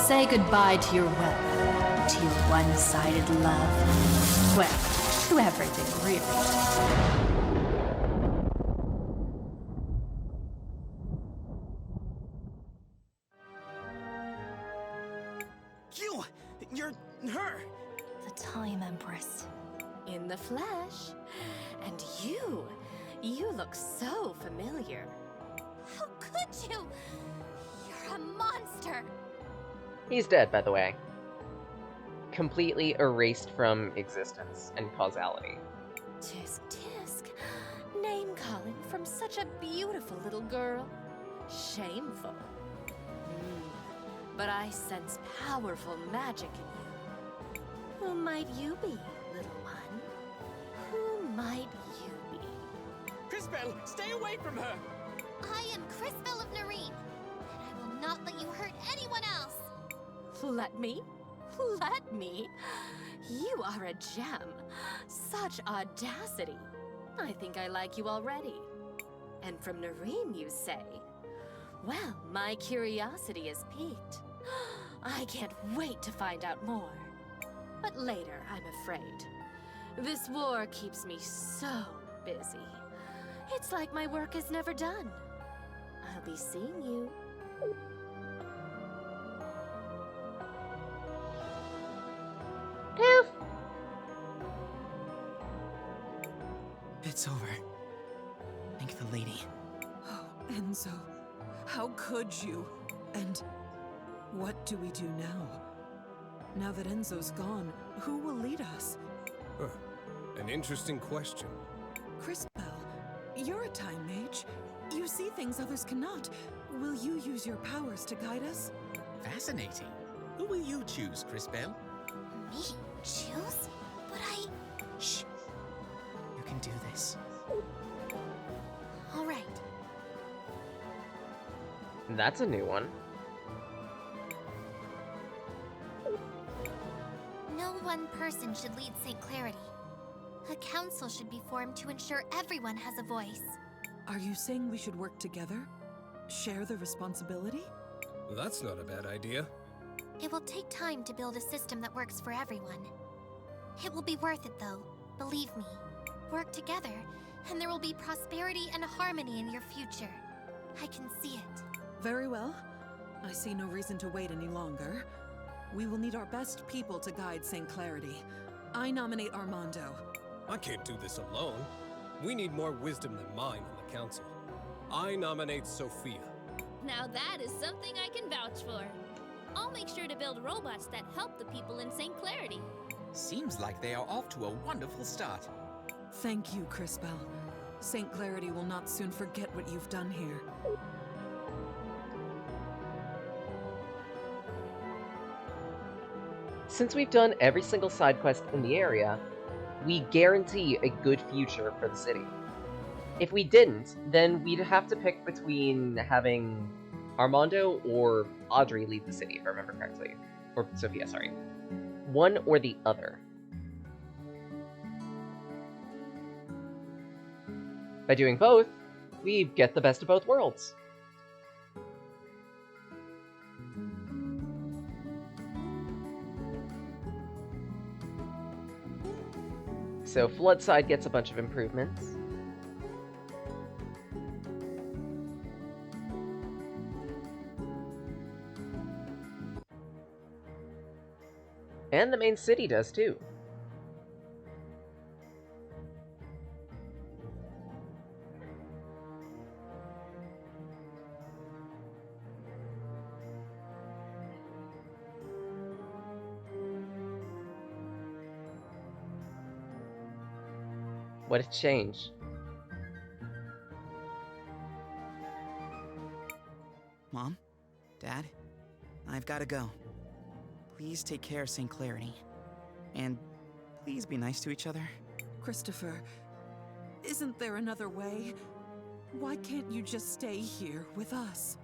Say goodbye to your wealth, to your one-sided love. Well, to everything, really. You're her! The Time Empress. In the flesh. And you look so familiar. How could you? You're a monster! He's dead, by the way. Completely erased from existence and causality. Tisk tisk. Name calling from such a beautiful little girl. Shameful. But I sense powerful magic in you. Who might you be, little one? Who might you be? CrisTales, stay away from her! I am CrisTales of Nareen, and I will not let you hurt anyone else! Let me? Let me? You are a gem. Such audacity. I think I like you already. And from Nareen, you say? Well, my curiosity is piqued. I can't wait to find out more. But later, I'm afraid. This war keeps me so busy. It's like my work is never done. I'll be seeing you. Poof! It's over. Thank the lady. Oh, Enzo. How could you? And what do we do now? Now that Enzo's gone, who will lead us? An interesting question. CrisTales, you're a time mage. You see things others cannot. Will you use your powers to guide us? Fascinating. Who will you choose, CrisTales? Me? Choose? But I... Shh. You can do this. All right. That's a new one. No one person should lead St. Clarity. A council should be formed to ensure everyone has a voice. Are you saying we should work together? Share the responsibility? Well, that's not a bad idea. It will take time to build a system that works for everyone. It will be worth it, though. Believe me. Work together, and there will be prosperity and harmony in your future. I can see it. Very well. I see no reason to wait any longer. We will need our best people to guide St. Clarity. I nominate Armando. I can't do this alone. We need more wisdom than mine on the council. I nominate Sophia. Now that is something I can vouch for. I'll make sure to build robots that help the people in St. Clarity. Seems like they are off to a wonderful start. Thank you, CrisTales. St. Clarity will not soon forget what you've done here. Since we've done every single side quest in the area, we guarantee a good future for the city. If we didn't, then we'd have to pick between having Armando or Audrey leave the city, if I remember correctly. Or Sophia, sorry. One or the other. By doing both, we get the best of both worlds. So Floodside gets a bunch of improvements. And the main city does too. What a change. Mom? Dad? I've gotta go. Please take care of St. Clarity. And please be nice to each other. Christopher, isn't there another way? Why can't you just stay here with us?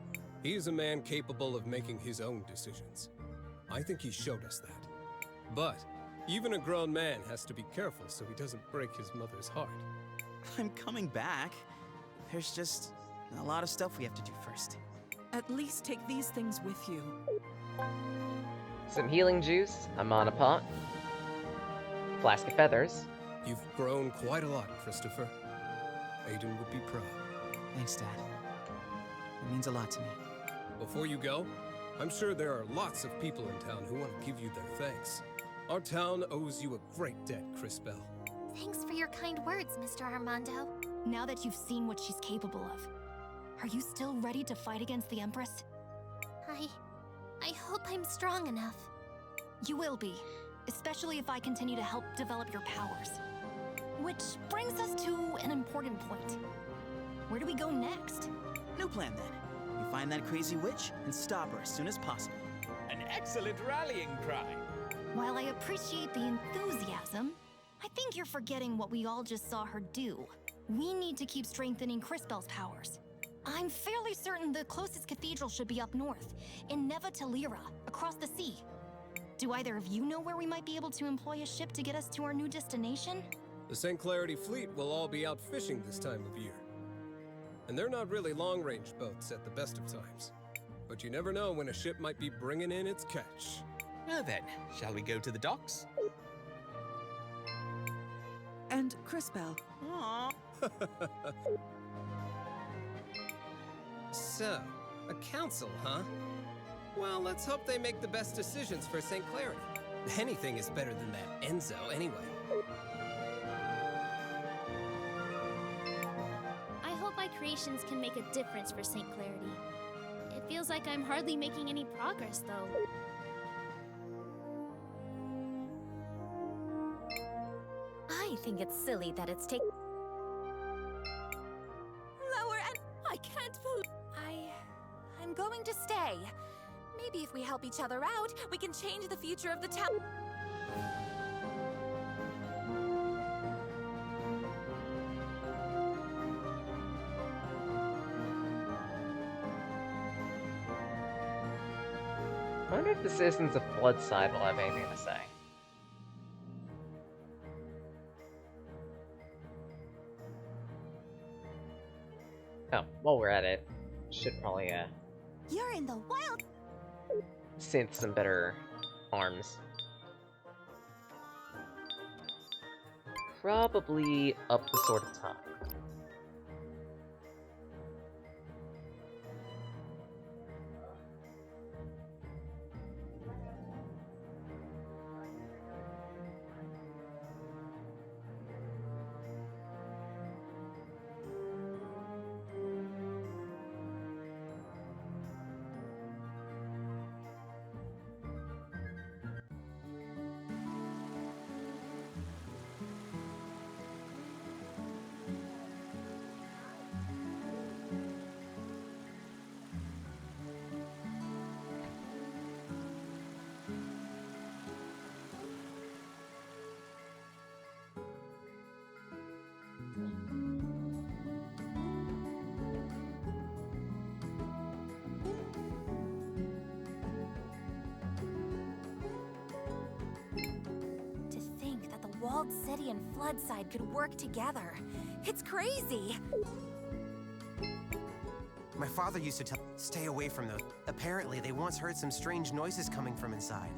He's a man capable of making his own decisions. I think he showed us that. But even a grown man has to be careful so he doesn't break his mother's heart. I'm coming back. There's just a lot of stuff we have to do first. At least take these things with you. Some healing juice, a mana pot, flask of feathers. You've grown quite a lot, Christopher. Aiden would be proud. Thanks, Dad. It means a lot to me. Before you go, I'm sure there are lots of people in town who want to give you their thanks. Our town owes you a great debt, CrisTales. Thanks for your kind words, Mr. Armando. Now that you've seen what she's capable of, are you still ready to fight against the Empress? I hope I'm strong enough. You will be, especially if I continue to help develop your powers. Which brings us to an important point. Where do we go next? No plan then. We find that crazy witch and stop her as soon as possible. An excellent rallying cry. While I appreciate the enthusiasm, I think you're forgetting what we all just saw her do. We need to keep strengthening CrisTales' powers. I'm fairly certain the closest cathedral should be up north, in Neva Talira, across the sea. Do either of you know where we might be able to employ a ship to get us to our new destination? The St. Clarity fleet will all be out fishing this time of year. And they're not really long-range boats at the best of times. But you never know when a ship might be bringing in its catch. Now then, shall we go to the docks? And CrisTales. Aww. So, a council, huh? Well, let's hope they make the best decisions for St. Clarity. Anything is better than that Enzo, anyway. I hope my creations can make a difference for St. Clarity. It feels like I'm hardly making any progress, though. I think it's silly that it's taking... Lower and... I can't believe... I'm going to stay. Maybe if we help each other out, we can change the future of the town. I wonder if the citizens of Floodside will have anything to say. Oh, while we're at it, should probably, You're in the wild. synth some better arms. Probably up the Sword of Time. walled city and Floodside could work together. It's crazy. My father used to tell stay away from those. Apparently, they once heard some strange noises coming from inside.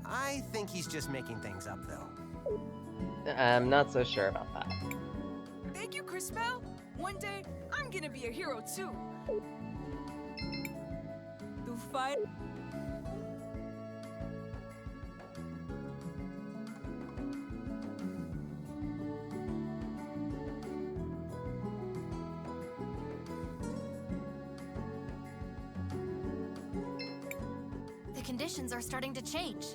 I think he's just making things up, though. I'm not so sure about that. Thank you, CrisTales. One day, I'm gonna be a hero too. To fight. The conditions are starting to change.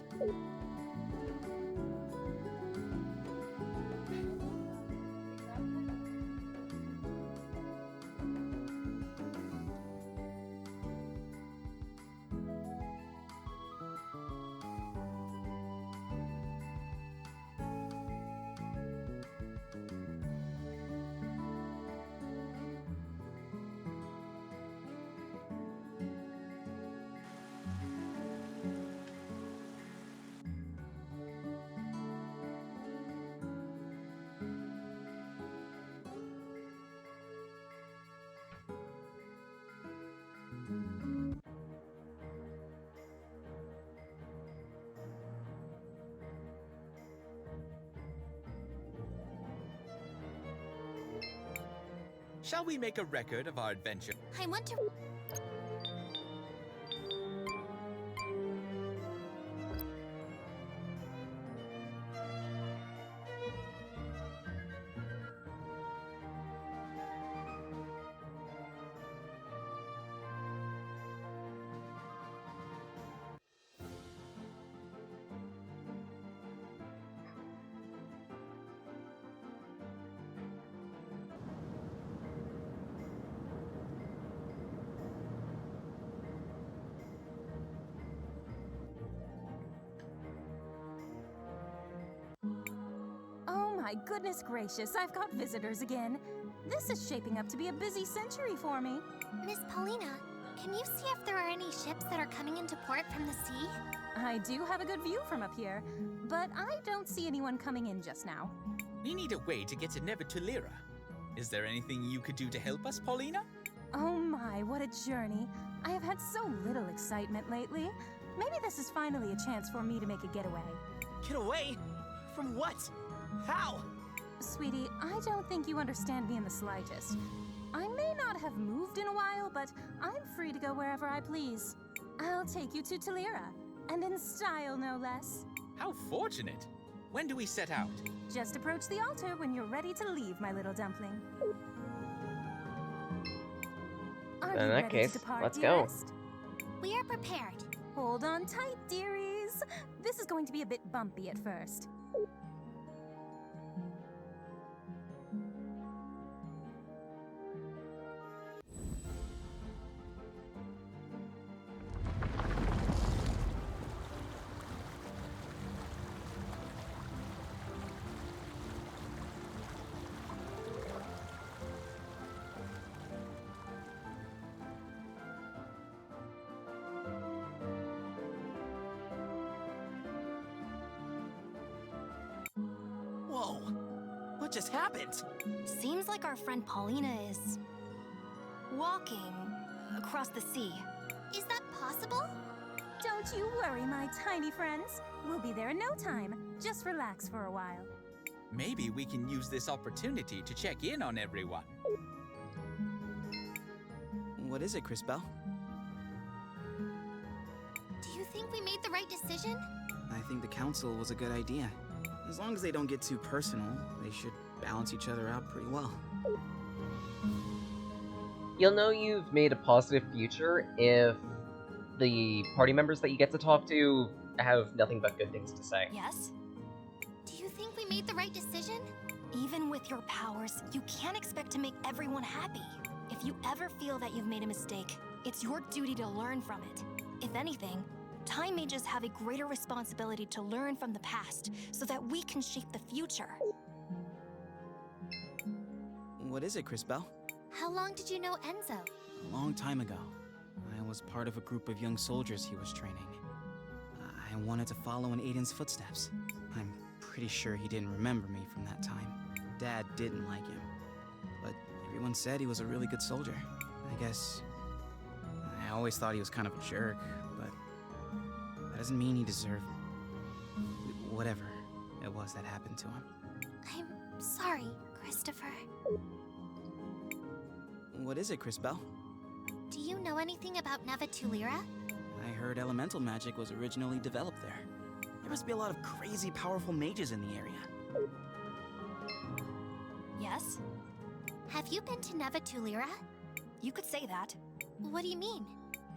Shall we make a record of our adventure? I want to... My goodness gracious, I've got visitors again. This is shaping up to be a busy century for me. Miss Paulina, can you see if there are any ships that are coming into port from the sea? I do have a good view from up here, but I don't see anyone coming in just now. We need a way to get to Nevertulira. Is there anything you could do to help us, Paulina? Oh my, what a journey. I have had so little excitement lately. Maybe this is finally a chance for me to make a getaway. Get away? From what? How? Sweetie, I don't think you understand me in the slightest. I may not have moved in a while, but I'm free to go wherever I please. I'll take you to Tulira, and in style, no less. How fortunate! When do we set out? Just approach the altar when you're ready to leave, my little dumpling. In that case, let's go. We are prepared. Hold on tight, dearies. This is going to be a bit bumpy at first. Whoa! What just happened? Seems like our friend Paulina is... walking across the sea. Is that possible? Don't you worry, my tiny friends. We'll be there in no time. Just relax for a while. Maybe we can use this opportunity to check in on everyone. What is it, CrisTales? Do you think we made the right decision? I think the council was a good idea. As long as they don't get too personal, they should balance each other out pretty well. You'll know you've made a positive future if the party members that you get to talk to have nothing but good things to say. Yes? Do you think we made the right decision? Even with your powers, you can't expect to make everyone happy. If you ever feel that you've made a mistake, it's your duty to learn from it. If anything, time mages have a greater responsibility to learn from the past so that we can shape the future. What is it, CrisTales? How long did you know Enzo? A long time ago. I was part of a group of young soldiers he was training. I wanted to follow in Aiden's footsteps. I'm pretty sure he didn't remember me from that time. Dad didn't like him, but everyone said he was a really good soldier. I guess I always thought he was kind of a jerk, but that doesn't mean he deserved whatever it was that happened to him. I'm sorry, Christopher. What is it, CrisTales? Do you know anything about Nevatulira? I heard elemental magic was originally developed there. There must be a lot of crazy powerful mages in the area. Yes? Have you been to Nevatulira? You could say that. What do you mean?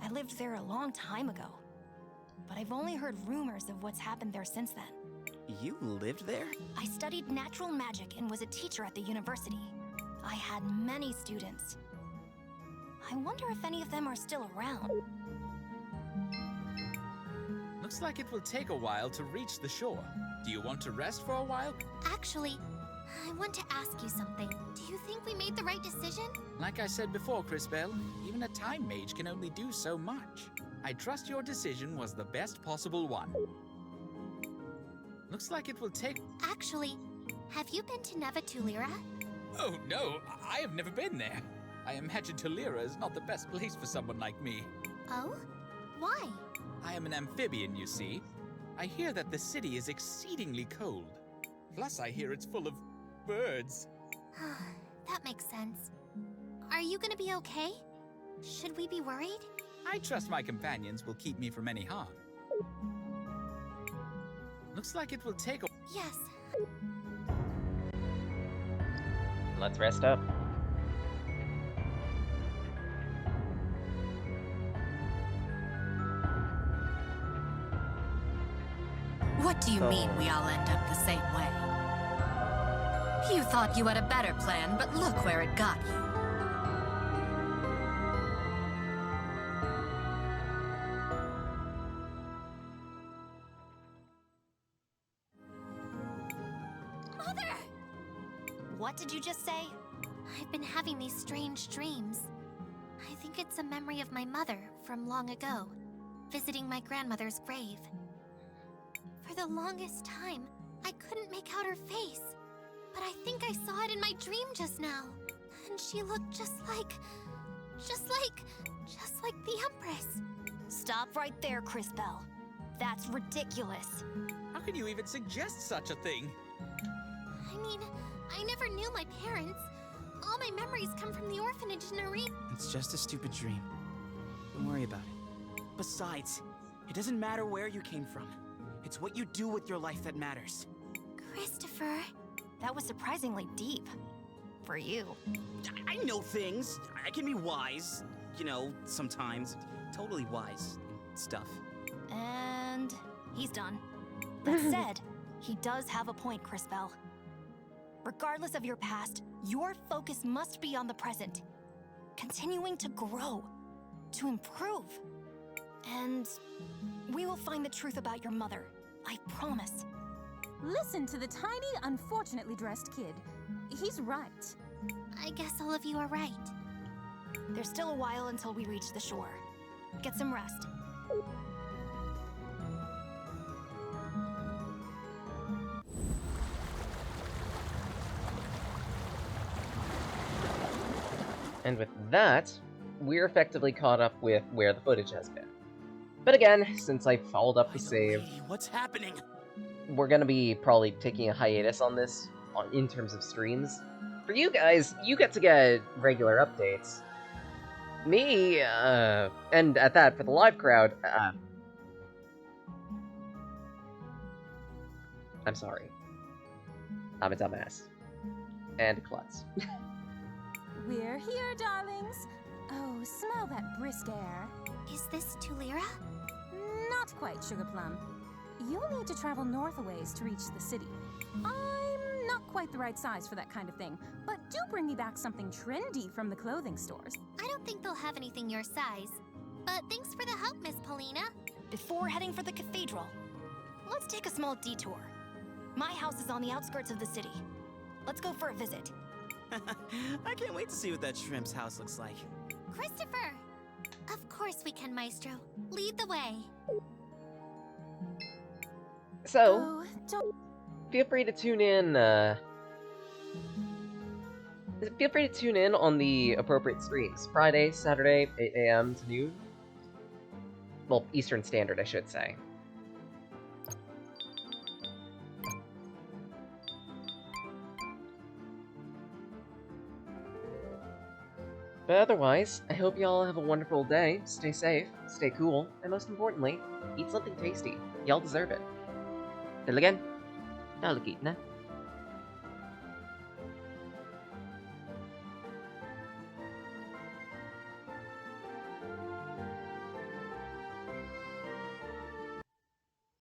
I lived there a long time ago. But I've only heard rumors of what's happened there since then. You lived there? I studied natural magic and was a teacher at the university. I had many students. I wonder if any of them are still around. Looks like it will take a while to reach the shore. Do you want to rest for a while? Actually, I want to ask you something. Do you think we made the right decision? Like I said before, CrisTales, even a time mage can only do so much. I trust your decision was the best possible one. Looks like it will take... Actually, have you been to Nevatulira? Oh no, I have never been there. I imagine Tulira is not the best place for someone like me. Oh? Why? I am an amphibian, you see. I hear that the city is exceedingly cold. Plus, I hear it's full of birds. That makes sense. Are you gonna be okay? Should we be worried? I trust my companions will keep me from any harm. Looks like it will take a... Yes. Let's rest up. What do you mean we all end up the same way? You thought you had a better plan, but look where it got you. Mother! What did you just say? I've been having these strange dreams. I think it's a memory of my mother from long ago, visiting my grandmother's grave. For the longest time, I couldn't make out her face, but I think I saw it in my dream just now. And she looked just like the Empress. Stop right there, CrisTales. That's ridiculous. How can you even suggest such a thing? I mean, I never knew my parents. All my memories come from the orphanage in Arena. It's just a stupid dream. Don't worry about it. Besides, it doesn't matter where you came from. It's what you do with your life that matters. Christopher. That was surprisingly deep. For you. I know things. I can be wise. You know, sometimes. Totally wise and stuff. And he's done. That said, he does have a point, CrisTales. Regardless of your past, your focus must be on the present. Continuing to grow. To improve. And we will find the truth about your mother. I promise. Listen to the tiny, unfortunately dressed kid. He's right. I guess all of you are right. There's still a while until we reach the shore. Get some rest. And with that, we're effectively caught up with where the footage has been. But again, since I followed up the save, What's happening? we're gonna be probably taking a hiatus on this in terms of streams. For you guys, you get to get regular updates. Me, and at that, for the live crowd, I'm sorry. I'm a dumbass. And a klutz. We're here, darlings. Oh, smell that brisk air. Is this Tulira? Not quite, Sugar Plum. You'll need to travel north a ways to reach the city. I'm not quite the right size for that kind of thing, but do bring me back something trendy from the clothing stores. I don't think they'll have anything your size. But thanks for the help, Miss Paulina. Before heading for the cathedral, let's take a small detour. My house is on the outskirts of the city. Let's go for a visit. I can't wait to see what that shrimp's house looks like. Christopher! Of course we can, Maestro. Lead the way. So, Oh, don't... feel free to tune in, feel free to tune in on the appropriate streams. Friday, Saturday, 8 a.m. to noon. Well, Eastern Standard, I should say. But otherwise, I hope y'all have a wonderful day, stay safe, stay cool, and most importantly, eat something tasty. Y'all deserve it. Till again, Dalekit na.